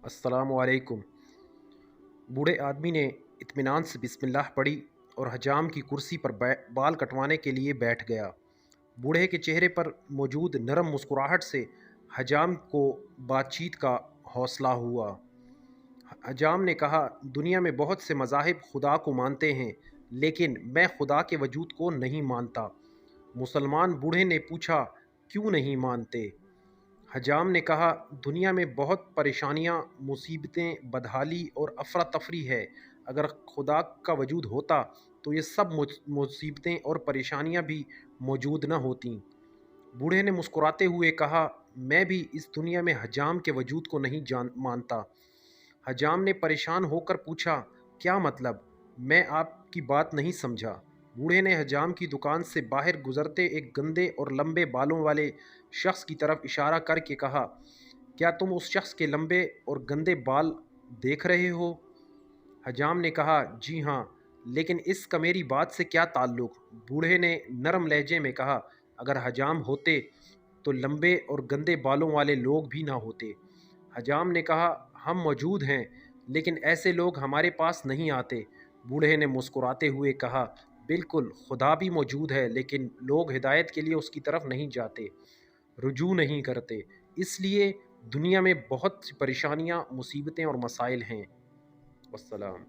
अस्सलाम वालेकुम। बूढ़े आदमी ने इत्मीनान से बिस्मिल्लाह पढ़ी और हजाम की कुर्सी पर बाल कटवाने के लिए बैठ गया। बूढ़े के चेहरे पर मौजूद नरम मुस्कुराहट से हजाम को बातचीत का हौसला हुआ। हजाम ने कहा, दुनिया में बहुत से मज़ाहिब खुदा को मानते हैं, लेकिन मैं खुदा के वजूद को नहीं मानता। मुसलमान बूढ़े ने पूछा, क्यों नहीं मानते? हजाम ने कहा, दुनिया में बहुत परेशानियां, मुसीबतें, बदहाली और अफरा तफरी है। अगर खुदा का वजूद होता तो ये सब मुसीबतें और परेशानियां भी मौजूद न होतीं। बूढ़े ने मुस्कुराते हुए कहा, मैं भी इस दुनिया में हजाम के वजूद को नहीं मानता। हजाम ने परेशान होकर पूछा, क्या मतलब? मैं आपकी बात नहीं समझा। बूढ़े ने हजाम की दुकान से बाहर गुजरते एक गंदे और लंबे बालों वाले शख्स की तरफ इशारा करके कहा, क्या तुम उस शख्स के लंबे और गंदे बाल देख रहे हो? हजाम ने कहा, जी हाँ, लेकिन इसका मेरी बात से क्या ताल्लुक? बूढ़े ने नरम लहजे में कहा, अगर हजाम होते तो लंबे और गंदे बालों वाले लोग भी ना होते। हजाम ने कहा, हम मौजूद हैं, लेकिन ऐसे लोग हमारे पास नहीं आते। बूढ़े ने मुस्कुराते हुए कहा, बिल्कुल, खुदा भी मौजूद है, लेकिन लोग हिदायत के लिए उसकी तरफ नहीं जाते, रुजू नहीं करते। इसलिए दुनिया में बहुत सी परेशानियां, मुसीबतें और मसाइल हैं। वस्सलाम।